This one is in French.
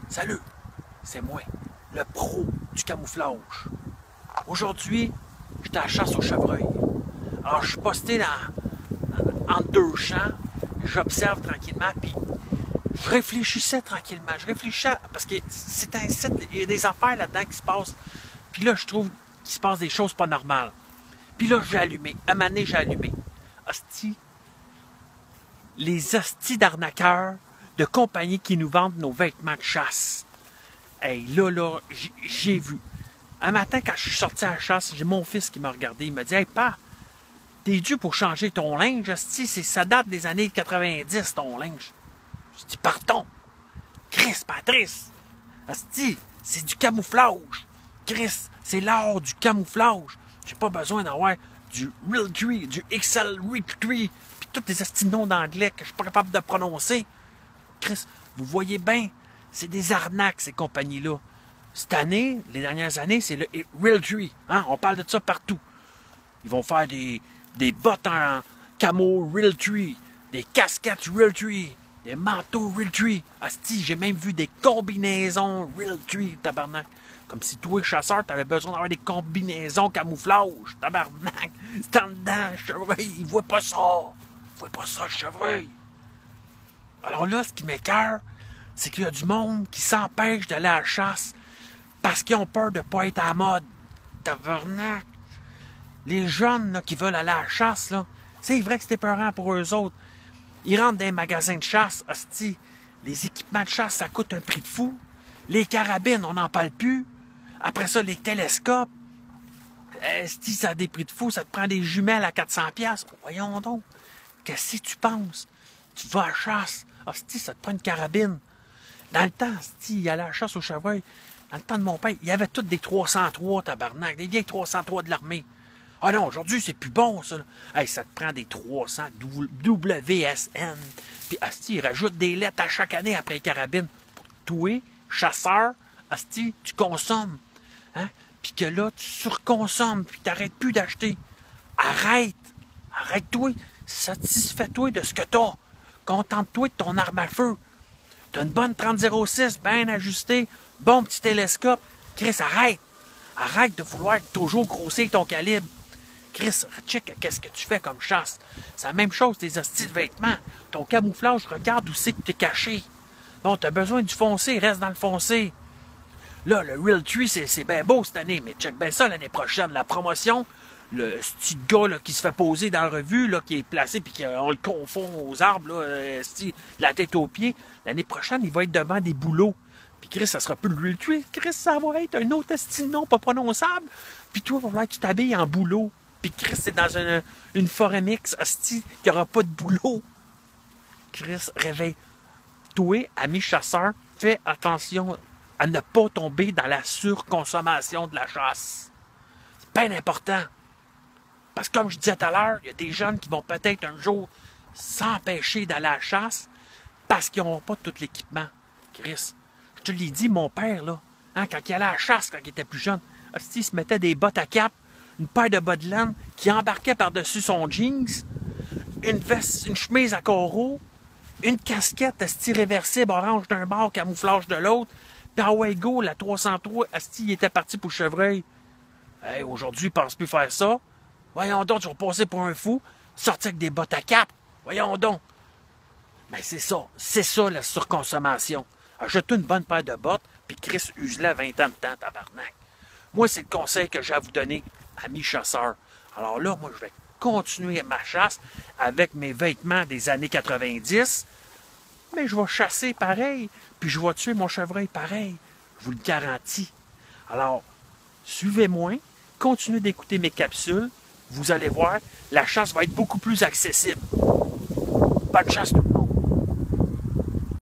Salut, c'est moi, le pro du camouflage. Aujourd'hui, j'étais à la chasse au chevreuil. Alors, je suis posté entre deux champs, j'observe tranquillement, puis je réfléchissais tranquillement. Je réfléchissais, parce que c'est un site, il y a des affaires là-dedans qui se passent. Puis là, je trouve qu'il se passe des choses pas normales. Puis là, j'ai allumé. À un moment donné, j'ai allumé. Hostie, les hosties d'arnaqueurs de compagnies qui nous vendent nos vêtements de chasse. Hey, là, j'ai vu. Un matin, quand je suis sorti à la chasse, j'ai mon fils qui m'a regardé. Il m'a dit « Hey, pa, t'es dû pour changer ton linge. Ça date des années 90, ton linge. » Je dis « Pardon. Chris, Patrice. Asti, c'est du camouflage. Chris, c'est l'art du camouflage. J'ai pas besoin d'avoir du Realtree, du XL Realtree, puis tous les asti noms d'anglais que je suis pas capable de prononcer. Chris, vous voyez bien, c'est des arnaques, ces compagnies-là. Cette année, les dernières années, c'est le Realtree. Hein? On parle de ça partout. Ils vont faire des bottes en camo Realtree, des casquettes Realtree, des manteaux Realtree. Asti, j'ai même vu des combinaisons Realtree, tabarnak. Comme si toi, chasseur, t'avais besoin d'avoir des combinaisons camouflage, tabarnak. C'est en dedans, le chevreuil, il voit pas ça. Il voit pas ça, le chevreuil. Alors là, ce qui m'écoeure, c'est qu'il y a du monde qui s'empêche d'aller à la chasse parce qu'ils ont peur de ne pas être à la mode. Tabarnak. Les jeunes là, qui veulent aller à la chasse, là, c'est vrai que c'est épeurant pour eux autres. Ils rentrent dans les magasins de chasse, hostie. Les équipements de chasse, ça coûte un prix de fou. Les carabines, on n'en parle plus. Après ça, les télescopes. Hostie, ça a des prix de fou. Ça te prend des jumelles à 400$. Voyons donc. Qu'est-ce que tu penses? Tu vas à la chasse. Hostie, ça te prend une carabine. Dans le temps, hostie, il allait à la chasse au chevreuil. Dans le temps de mon père, il y avait toutes des 303, tabarnak. Des vieilles 303 de l'armée. Ah non, aujourd'hui, c'est plus bon, ça. Hey, ça te prend des 300 WSN. Puis, hostie, ils rajoutent des lettres à chaque année après les carabines. Pour toi, chasseur, hostie, tu consommes. Hein? Puis que là, tu surconsommes, puis t'arrêtes plus d'acheter. Arrête. Arrête-toi. Satisfais-toi de ce que t'as. Contente-toi de ton arme à feu. T'as une bonne 30-06, bien ajustée, bon petit télescope. Chris, arrête. Arrête de vouloir toujours grossir ton calibre. Chris, check qu'est-ce que tu fais comme chasse. C'est la même chose, tes hosties de vêtements. Ton camouflage, regarde où c'est que t'es caché. Bon, t'as besoin du foncé, reste dans le foncé. Là, le Realtree, c'est bien beau cette année, mais check bien ça l'année prochaine. La promotion, le petit gars là, qui se fait poser dans la revue, là, qui est placé, puis qu'on le confond aux arbres, là, la tête aux pieds. L'année prochaine, il va être devant des bouleaux. Puis Chris, ça sera plus le Realtree. Chris, ça va être un autre style nom pas prononçable. Puis toi, il va falloir que tu t'habilles en boulot. Puis Chris, c'est dans une forêt mix, hostie, qu'il n'y aura pas de boulot. Chris, réveille. Toi, ami chasseur, fais attention à ne pas tomber dans la surconsommation de la chasse. C'est bien important. Parce que comme je disais tout à l'heure, il y a des jeunes qui vont peut-être un jour s'empêcher d'aller à la chasse parce qu'ils n'auront pas tout l'équipement. Chris, je te l'ai dit, mon père, là, hein, quand il allait à la chasse, quand il était plus jeune, il se mettait des bottes à cap, une paire de bas de laine qui embarquait par-dessus son jeans, une veste, une chemise à carreaux, une casquette asti réversible orange d'un bord, camouflage de l'autre, puis à Wego, la 303, asti, il était parti pour le chevreuil. Hey, aujourd'hui, il ne pense plus faire ça. Voyons donc, tu vas passer pour un fou, sortir avec des bottes à cap. Voyons donc. Ben c'est ça la surconsommation. Achète-toi une bonne paire de bottes, puis Chris use-la 20 ans de temps, tabarnak. Moi, c'est le conseil que j'ai à vous donner, amis chasseurs. Alors là, moi, je vais continuer ma chasse avec mes vêtements des années 90, mais je vais chasser pareil, puis je vais tuer mon chevreuil pareil. Je vous le garantis. Alors, suivez-moi, continuez d'écouter mes capsules. Vous allez voir, la chasse va être beaucoup plus accessible. Bonne chasse!